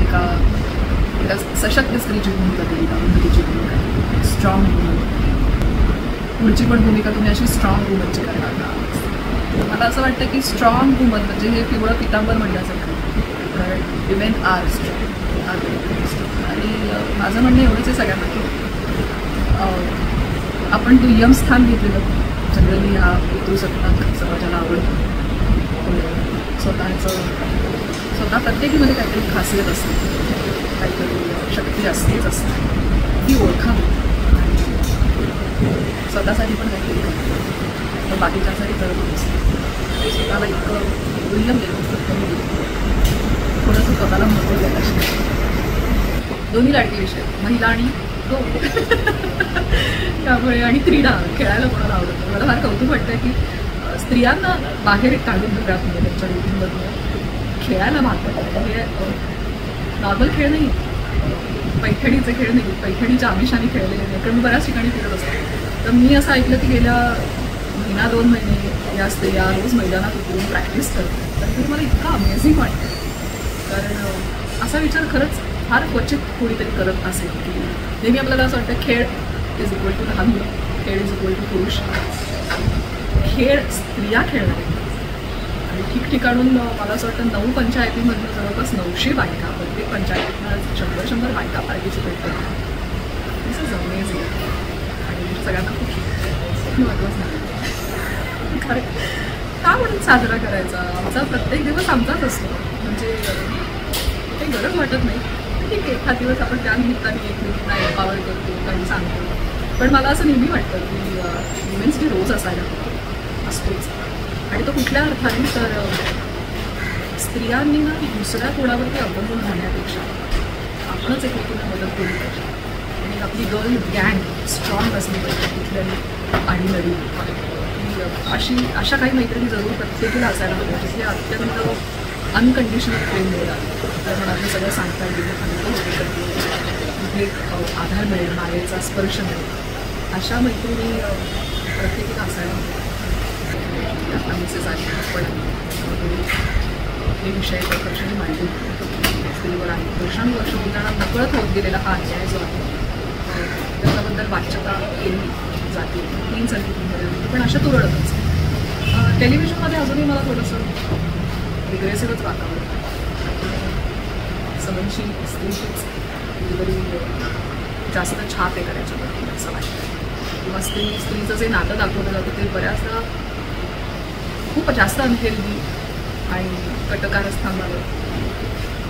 एका सशक्त स्त्रीची भूमिका केली, अरुंधतीची भूमिका स्ट्रॉंग वुमन. पुढची पण भूमिका तुम्ही अशी स्ट्रॉंग वुमनची करणार का? मला असं वाटतं की स्ट्रॉंग वुमन म्हणजे हे पिवळं पितांबर म्हणण्यासारखं, कारण women are strong, are very strong. आणि माझं म्हणणं एवढंच आहे सगळ्यांना की आपण दुय्यम स्थान घेतलेलं जनरली ह्या पितृसत्ताक समाजाला आवडतं. स्वतः प्रत्येकीमध्ये काहीतरी खासियत असते, काहीतरी शक्ती असतेच असते, ती ओळखा आणि स्वतःसाठी पण काहीतरी करतो, तर बाकीच्यासाठी करत असते. स्वतःला इतकं दुय्यम देत कमी थोडंसं स्वतःला महत्त्व द्यायला शिकतो. दोन्ही लाडके विषय, महिला आणि त्यामुळे आणि क्रीडा खेळायला कोणाला आवडतं. मला फार कौतुक वाटतं की स्त्रियांना बाहेर काढून घरात म्हणजे त्यांच्या रुटीनमधून खेळायला भाग पडतं. हे नॉर्मल खेळ नाही, पैठणीचे खेळ नाही, पैठणीच्या आमिषाने खेळलेले नाही. कारण मी बऱ्याच ठिकाणी फिरत असते, तर मी असं ऐकलं की गेल्या 1-2 महिने या स्त्रिया रोज मैदानात उतरून प्रॅक्टिस करतात. तर ते मला इतकं अमेझिंग वाटतं, कारण असा विचार खरंच फार क्वचित कोणीतरी करत असेल की नेहमी आपल्याला असं वाटतं खेळ इज इक्वल टू लहान मुलं, खेळ इज इक्वल टू पुरुष. खेळ स्त्रिया खेळणार आणि ठिकठिकाणून मला असं वाटतं 9 पंचायतीमधनं जवळपास 900 बायका, प्रत्येक पंचायतीतनं 100 बायका पार्टिसिपेट करतात. दिस इज अमेझिंग आणि सगळ्यांना खूप महत्त्वाचं नाही. खरं का म्हणून साजरा करायचा? आमचा प्रत्येक दिवस आमचाच असतो, म्हणजे काही गरज वाटत नाही. ठीक आहे, एखाद दिवस आपण त्या निमित्ताने एकमेकींना एम्पावर करतो, काही सांगतो. पण मला असं नेहमी वाटतं की वुमेन्स डे रोज असायला असतोच. आणि तो कुठल्या अर्थाने तर स्त्रियांनी ना दुसऱ्या कोणावरती अवलंबून राहण्यापेक्षा आपणच एकमेकींना मदत केली पाहिजे. आणि आपली गर्ल गँग स्ट्रॉंग असली पाहिजे कुठल्याही आडीनडी. अशा काही मैत्रिणी जरूर प्रत्येकीला असायला पाहिजे की अत्यंत अनकंडिशनल प्रेम मिळालं, तर मला ते सगळं सांगता येईल, कुठे आधार मिळेल, मायेचा स्पर्श मिळेल. अशा मैत्रिणी प्रत्येकीला असायला आता मिसेस आहे. पण हे विषय प्रकर्षाने मांडून स्त्रीवर आहे वर्षानुवर्ष उदाहरणा नकळत होत गेलेला हा अन्याय जो आहे त्याच्याबद्दल वाच्यता केली जाते 3 संगीतमध्ये, पण अशा तुरळकच. टेलिव्हिजनमध्ये अजूनही मला थोडंसं रिग्रेसिव्हच वातावरण, सहनशील स्त्रीचीच कधीतरी जास्त छाप आहे करायच्याबद्दल असं वाटतं. किंवा स्त्रीचं जे नातं दाखवलं जातं ते बऱ्याचदा खूप जास्त अनहेल्दी आणि कटकारस्थानावर.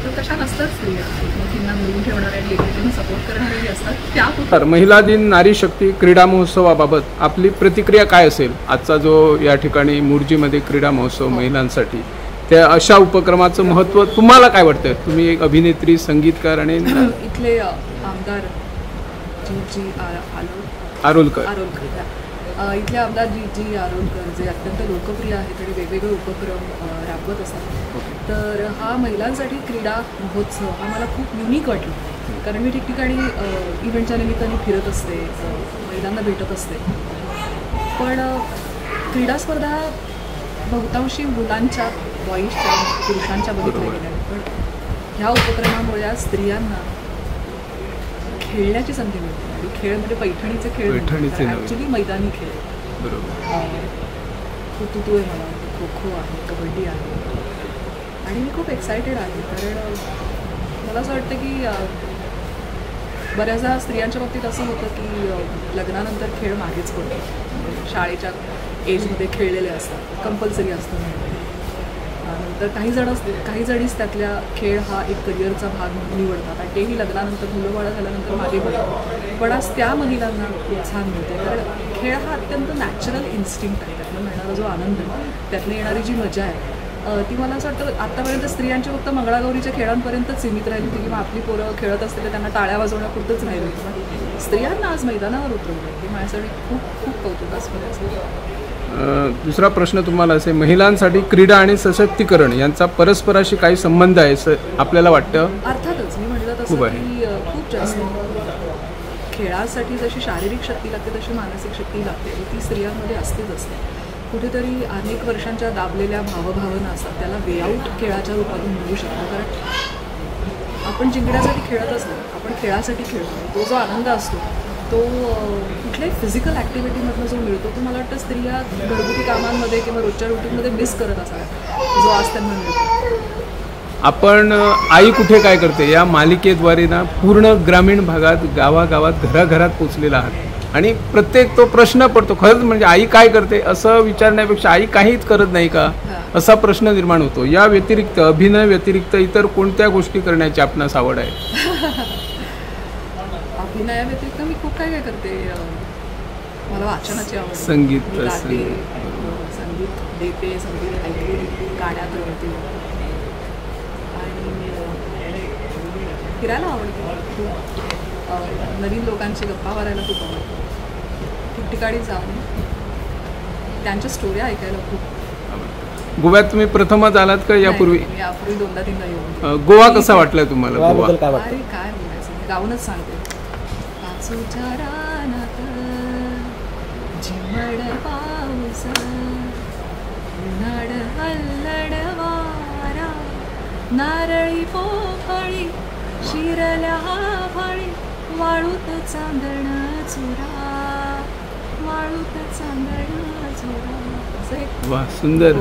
तर तशा नसतात स्त्रिया, एकमेकींना मिळवून ठेवणाऱ्या आणि एकमेकींना सपोर्ट करणाऱ्याही असतात. त्या महिला दिन नारी शक्ती क्रीडा महोत्सवाबाबत आपली प्रतिक्रिया काय असेल? आजचा जो या ठिकाणी मुर्जीमध्ये क्रीडा महोत्सव महिलांसाठी, त्या अशा उपक्रमाचं महत्त्व तुम्हाला काय वाटतं? तुम्ही एक अभिनेत्री, संगीतकार आणि इथले आमदार जी आरोलकर इथले आमदार जी आरोलकर जे अत्यंत लोकप्रिय आहेत आणि वेगवेगळे उपक्रम राबवत असतात. तर हा महिलांसाठी क्रीडा महोत्सव हा मला खूप युनिक वाटला, कारण मी ठिकठिकाणी इव्हेंटच्या निमित्ताने फिरत असते, महिलांना भेटत असते. पण क्रीडा स्पर्धा बहुतांशी मुलांच्या, बॉईजच्या, पुरुषांच्या बघितल्या गेल्या, पण ह्या उपक्रमामुळे या स्त्रियांना खेळण्याची संधी मिळते. आणि खेळ म्हणजे पैठणीचे खेळ ॲक्च्युली मैदानी खेळ. कुतुतू आहे, मला खो खो आहे, कबड्डी आहे. आणि मी खूप एक्सायटेड आहे, कारण मला असं वाटतं की बऱ्याचदा स्त्रियांच्या बाबतीत असं होतं की लग्नानंतर खेळ मागेच पडतो. शाळेच्या एजमध्ये खेळलेले असतात, कंपल्सरी असतं. नंतर काही जणीच त्यातल्या खेळ हा एक करिअरचा भाग म्हणून निवडतात आणि तेही लग्नानंतर, मुलं बाळं झाल्यानंतर मागे पडतात. पण आज त्या महिलांना प्रोत्साहन मिळते, कारण खेळ हा अत्यंत नॅचरल इन्स्टिंक्ट आहे. त्यातनं मिळणारा जो आनंद, त्यातनं येणारी जी मजा आहे ती मला असं वाटतं आत्तापर्यंत स्त्रियांची फक्त मंगळागौरीच्या खेळांपर्यंतच सीमित राहिली होती, किंवा आपली पोरं खेळत असतील त्यांना टाळ्या वाजवण्यापुरतंच राहिली होती. पण स्त्रियांना आज मैदानावर उतरवलं हे माझ्यासाठी खूप खूप कौतुकास्पद असेल. दुसरा प्रश्न तुम्हाला असेल, महिलांसाठी क्रीडा आणि सशक्तीकरण यांचा परस्पराशी काही संबंध आहे आपल्याला वाटतं? अर्थातच, मी म्हटलं तसं की खूप जास्त. खेळासाठी जशी शारीरिक शक्ती लागते तशी मानसिक शक्ती लागते, ती स्त्रियांमध्ये असतेच असते. कुठेतरी अनेक वर्षांच्या दाबलेल्या भावभावना असतात, त्याला वे आऊट खेळाच्या रूपातून मिळू शकतो. कारण आपण जिंकण्यासाठी खेळतच नाही, आपण खेळासाठी खेळतो. तो जो आनंद असतो तो कुठल्याही फिजिकल ॲक्टिव्हिटीमधनं जो मिळतो तो मला वाटतं स्त्रिया घरगुती कामांमध्ये किंवा रोजच्या रुटीनमध्ये मिस करत असाव्या, जो आज त्यांना मिळतो. आपण आई कुठे काय करते या मालिकेद्वारे ना पूर्ण ग्रामीण भागात, गावागावात, घराघरात पोचलेला आहात आणि प्रत्येक तो प्रश्न पडतो. खरंच म्हणजे आई काय करते असं विचारण्यापेक्षा आई काहीच करत नाही का असा प्रश्न निर्माण होतो. या व्यतिरिक्त, अभिनय व्यतिरिक्त इतर कोणत्या गोष्टी करण्याची आपणास आवड आहे? अभिनयाव्यतिरिक्त मी खूप काय करते. मला वाचनाची आवड, संगीत मी गाते, संगीत देते, संगीत ऐकते, गाण्यात रमते आणि फिरायला आवडते खूप. नवीन लोकांची गप्पा मारायला खूप आवडते. ठिकठिकाणी जाऊन त्यांच्या स्टोऱ्या ऐकायला खूप. गोव्यात तुम्ही प्रथमच आलात का यापूर्वी? यापूर्वी 2दा-3दा येऊन. गोवा कसा वाटलाय तुम्हाला? गोवा अरे काय बोलायचं, गाऊनच सांगते. काचूच्या रानात झिमड पाऊस, उन्हाळ हल्लड वारा, नारळी पोफळी शिरल्या फळी, वाळूत चांदण चुरा, वाळूत चांदण चुरा. वा, सुंदर.